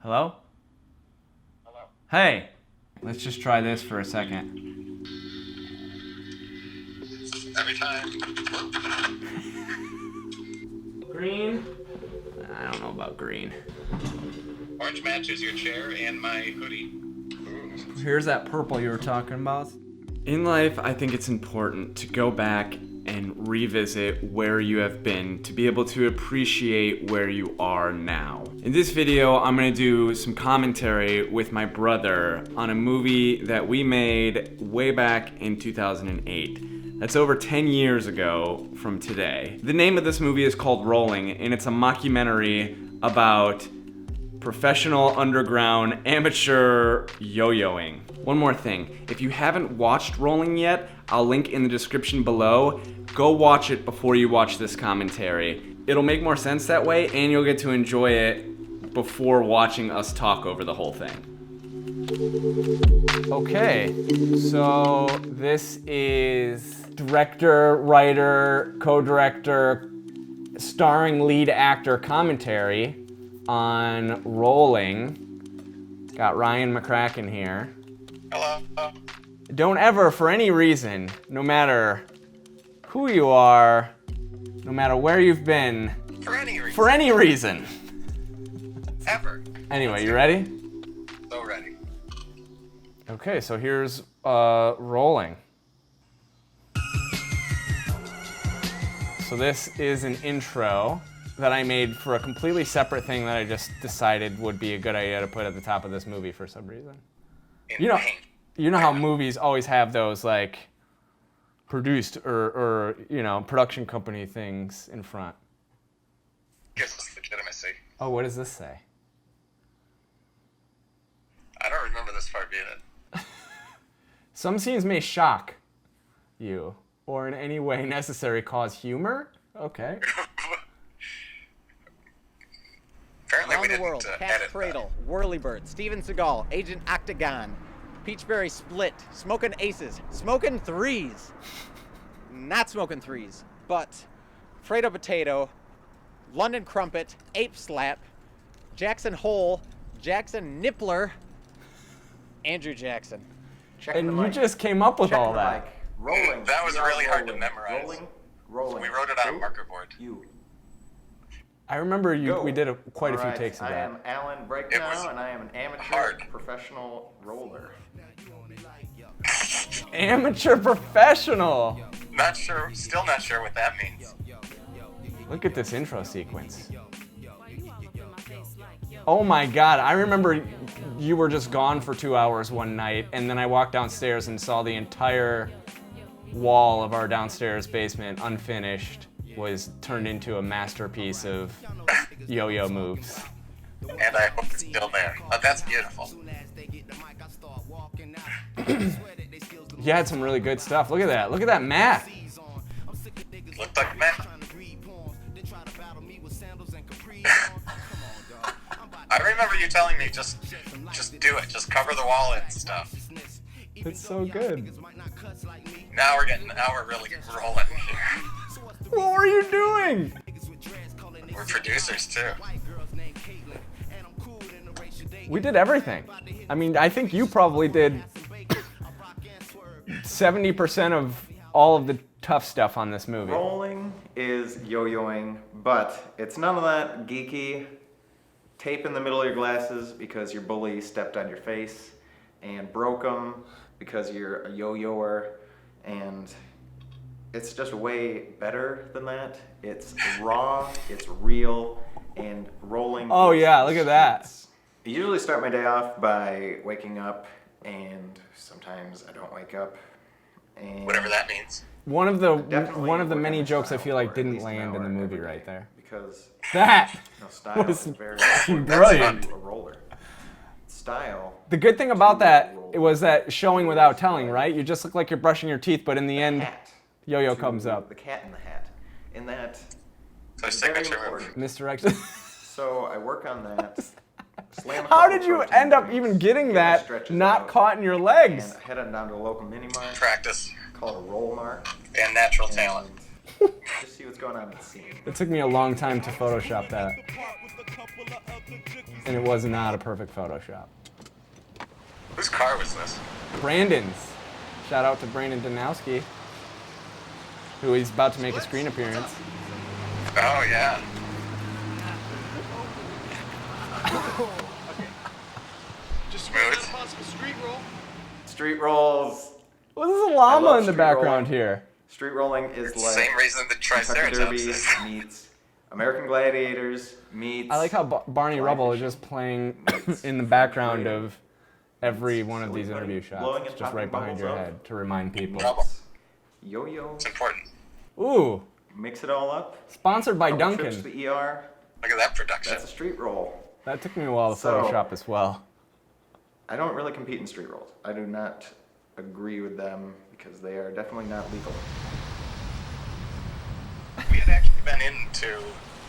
Hello? Hello. Hey, let's just try this for a second. Every time. Green? I don't know about green. Orange matches your chair and my hoodie. Here's that purple you were talking about. In life, I think it's important to go back and revisit where you have been to be able to appreciate where you are now. In this video, I'm gonna do some commentary with my brother on a movie that we made way back in 2008. That's over 10 years ago from today. The name of this movie is called Rolling, and it's a mockumentary about professional underground amateur yo-yoing. One more thing, if you haven't watched Rolling yet, I'll link in the description below. Go watch it before you watch this commentary. It'll make more sense that way, and you'll get to enjoy it before watching us talk over the whole thing. Okay, so this is director, writer, co-director, starring lead actor commentary on Rolling. Got Ryan McCracken here. Hello. Don't ever, for any reason, no matter who you are, no matter where you've been, For any reason. Ever. Anyway, you ready? So ready. Okay, so here's Rolling. So this is an intro that I made for a completely separate thing that I just decided would be a good idea to put at the top of this movie for some reason. You know how movies always have those like produced or you know, production company things in front. Gives us legitimacy. Oh, what does this say? I don't remember this part being it. Some scenes may shock you or in any way necessary cause humor. Okay. Apparently we Around the didn't world, Cat's edit Cradle, Whirlybird, Steven Seagal, Agent Octagon, Peachberry Split, Smoking Aces, Smoking Threes, not Smoking Threes, but Fredo Potato, London Crumpet, Ape Slap, Jackson Hole, Jackson Nippler, Andrew Jackson. And you just came up with all that. Rolling. That was really hard to Rolling. memorize. Rolling. We wrote it on a marker board. You. I remember Go. we did quite a few Alright, takes of I that. am Alan It was Breakdown, and I am an amateur hard. professional roller. Amateur professional. Still not sure what that means. Look at this intro sequence. Oh my God, I remember you were just gone for 2 hours one night, and then I walked downstairs and saw the entire wall of our downstairs basement unfinished was turned into a masterpiece of yo-yo moves. And I hope it's still there. Oh, that's beautiful. You had some really good stuff. Look at that. Look at that math. Looked like math. I remember you telling me just do it. Just cover the wall and stuff. It's so good. Now we're really rolling here. What were you doing? We're producers too. We did everything. I mean, I think you probably did 70% of all of the tough stuff on this movie. Rolling is yo-yoing, but it's none of that geeky tape in the middle of your glasses because your bully stepped on your face and broke them because you're a yo-yoer, and it's just way better than that. It's raw, it's real, and rolling. Oh yeah, look at that. I usually start my day off by waking up, and sometimes I don't wake up. And Whatever that means. One of the definitely many work on jokes I style feel like for at didn't least an land in hour the movie every right day, there. Because That style was is very brilliant. A roller. Style. The good thing about that it was that showing without telling, right? You just look like you're brushing your teeth, but in the end, Hat yo-yo to comes up. The cat in the hat. And that So is very signature move. important. Misdirection. So I work on that. Slam a How couple did you protein end up drinks, even getting get my that stretches not out, caught in your legs? And head on down to a local mini mart, Practice call it a roll mart. and natural talent. Just see what's going on in the scene. It took me a long time to Photoshop that. And it was not a perfect Photoshop. Whose car was this? Brandon's. Shout out to Brandon Danowski, who is about to make a screen appearance. Oh, yeah. Just Smooth. possible street roll. Street rolls. Well, there's a I llama love in the street background rolling. here. Street rolling is like Same reason the Kentucky Derby Triceratops is. meets American Gladiators meets. I like how Barney fly Rubble is fishing just playing meets in the background freedom of every one of silly these buddy interview shots. blowing It's and just right popping behind your bubbles head up. to remind people. Rubble. Yo-yo. It's important. Ooh, Mix it all up. sponsored by Couple trips to Duncan. the ER. Look at that production. That's a street roll. That took me a while to So- Photoshop as well. I don't really compete in street rolls. I do not agree with them because they are definitely not legal. We had actually been into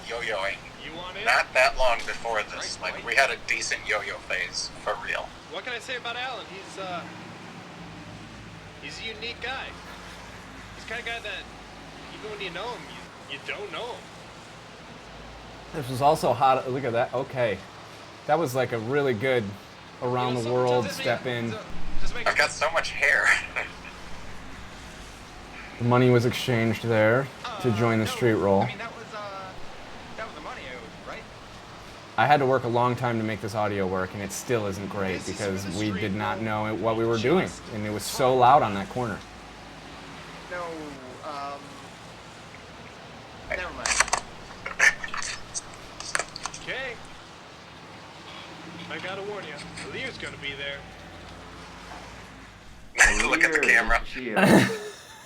yo-yoing You want in? not that long before this. Like, we had a decent yo-yo phase, for real. What can I say about Alan? He's a unique guy. He's the kind of guy that, even when you know him, you don't know him. This was also hot. Look at that. Okay. That was like a really good around the world step in. I've got so much hair. The money was exchanged there to join the street roll. I mean, that was the money I owed, right? I had to work a long time to make this audio work, and it still isn't great because we did not know what we were doing, and it was so loud on that corner. No, never mind. Okay. I gotta warn you, Lear's gonna be there. Look at the Lear camera. is Gio.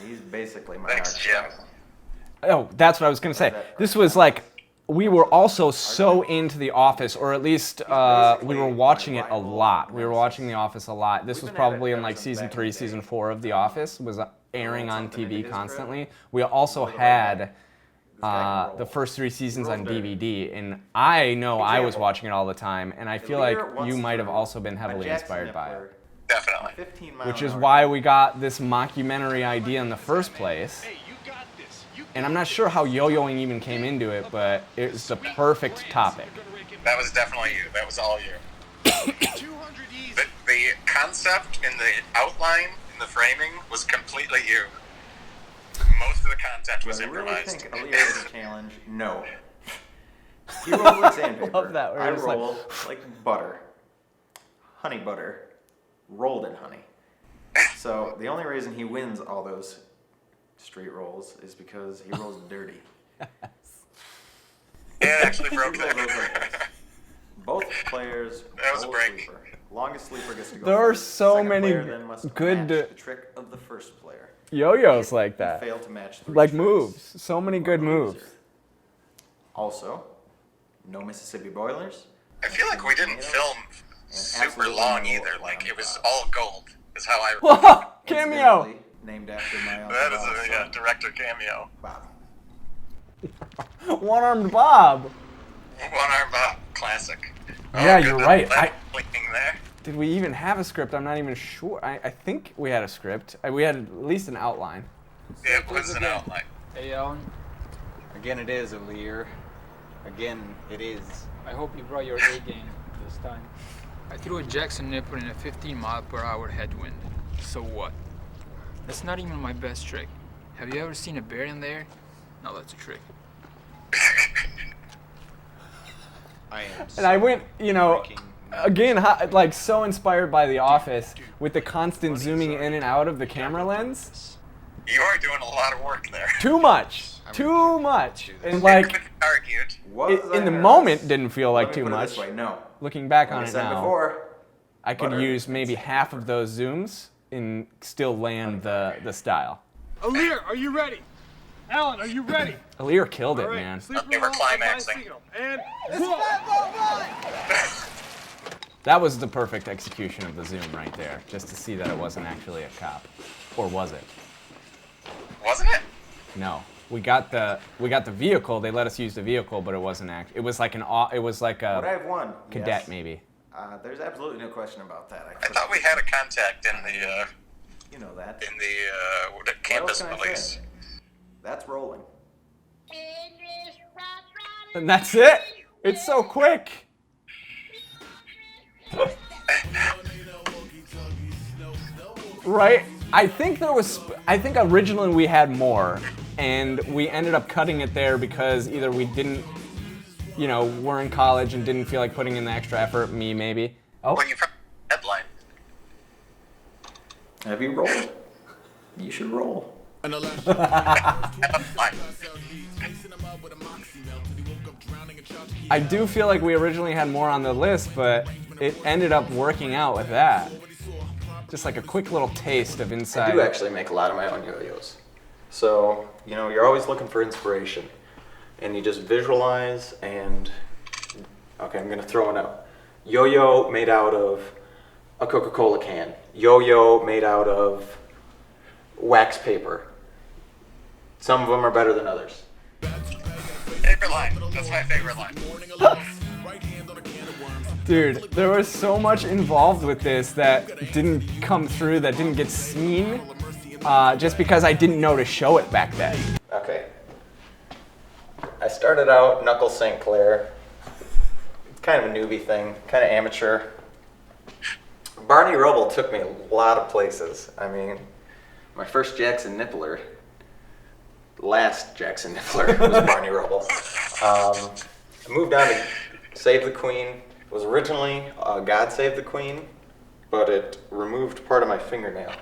He's basically my Thanks, arch Jim. rival. Oh, that's what I was gonna say. This was like, we were also so into The Office, or at least we were watching it a lot. We were watching The Office a lot. This was probably in like season 3, season 4 of The Office, was airing on TV constantly. We also had the first 3 seasons on DVD, and I know I was watching it all the time, and I feel like you might have also been heavily inspired by it. Definitely. 15 mile Which an is hour. why we got this mockumentary idea in the first place. Hey, you got this. You And I'm not sure how yo-yoing even came into it, but it's the perfect topic. That was definitely you. That was all you. 200 easy. The concept and the outline and the framing was completely you. Most of the content was Do I really improvised. think Aaliyah is a challenge? No. He rolls like sandpaper. love that. We're I just like- roll like butter. Honey butter. Rolled in honey. So the only reason he wins all those street rolls is because he rolls dirty. It actually broke He rolls those there. like this. Both players That was a roll break. sleeper. Longest sleeper gets to go There are first. so Second many player then must good match the trick of the first player. Yo-yos like that. Fail to match 3 Like tricks. moves. So many good moves. Also, no Mississippi boilers. I feel like we didn't film super absolutely long no either. Like, it was Bob. all gold, is how I remember. Cameo! Incidentally named after my uncle That is Bob's a son, director cameo. Bob. One-armed Bob. One arm Bob, classic. Yeah, good, you're that right. lead blinking there. Did we even have a script? I'm not even sure. I think we had a script. We had at least an outline. It was an outline. Hey Alan, Again, it is a Lear. Again, it is. I hope you brought your A game this time. I threw a Jackson nipper in a 15-mile-per-hour headwind. So what? That's not even my best trick. Have you ever seen a bear in there? No, that's a trick. I am. And I went, you know, freaking again, like so inspired by The Office with the constant zooming in and out of the camera lens. You are doing a lot of work there. Too much. Too much. And like, Argued. Was I in the nervous? moment didn't feel like Let me too put it much. this way, no. Looking back Like on I it said now, before, I could butter use maybe makes half of those zooms and still land the style. Aaliyah, are you ready? Alan, are you ready? Aaliyah killed it, All right, man. sleeper They were roll on my climaxing. signal. And That was the perfect execution of the zoom right there, just to see that it wasn't actually a cop. Or was it? Wasn't it? No. We got the vehicle. They let us use the vehicle, but it wasn't it was like Would I have won? cadet Yes. maybe. There's absolutely no question about that. I thought we had a contact in the You know that. campus What else can I police. say? That's rolling. And that's it. It's so quick. Right? I think originally we had more, and we ended up cutting it there because either we didn't, we're in college and didn't feel like putting in the extra effort, me maybe. Oh. Well, you probably headline. Have you rolled? You should roll. I do feel like we originally had more on the list, but it ended up working out with that. Just like a quick little taste of inside. I do actually make a lot of my own yo-yos. So, you're always looking for inspiration. And you just visualize and, okay, I'm gonna throw it out. Yo-yo made out of a Coca-Cola can. Yo-yo made out of wax paper. Some of them are better than others. Favorite line. That's my favorite line. Dude, there was so much involved with this that didn't come through, that didn't get seen, just because I didn't know to show it back then. Okay. I started out knuckle St. Clair. It's kind of a newbie thing, kind of amateur. Barney Rubble took me a lot of places. I mean, my first Jackson Nippler, last Jackson Nippler was Barney Rubble. I moved on to Save the Queen. It was originally God Save the Queen, but it removed part of my fingernail.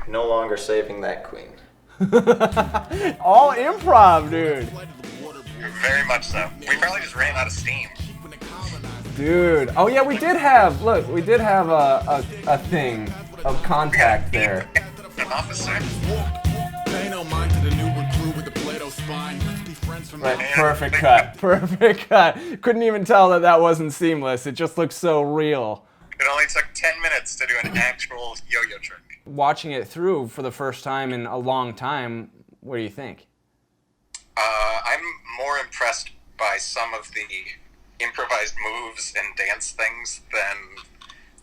No longer saving that queen. All improv, dude. Very much so. We probably just ran out of steam. Dude. Oh yeah, we did have a thing of contact there. An officer. Right, perfect cut. Perfect cut. Couldn't even tell that wasn't seamless. It just looked so real. It only took 10 minutes to do an actual yo-yo trick. Watching it through for the first time in a long time, what do you think? I'm more impressed by some of the improvised moves and dance things than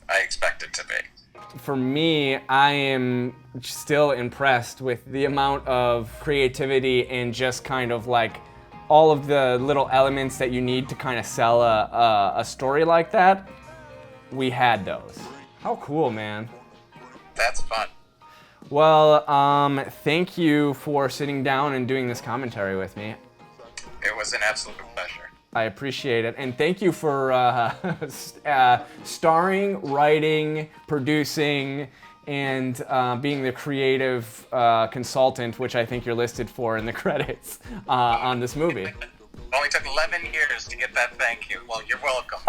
I expected to be. For me, I am still impressed with the amount of creativity and just kind of like all of the little elements that you need to kind of sell a story like that. We had those. How cool, man. That's fun. Well, thank you for sitting down and doing this commentary with me. It was an absolute pleasure. I appreciate it, and thank you for starring, writing, producing, and being the creative consultant, which I think you're listed for in the credits on this movie. It only took 11 years to get that thank you. Well, you're welcome.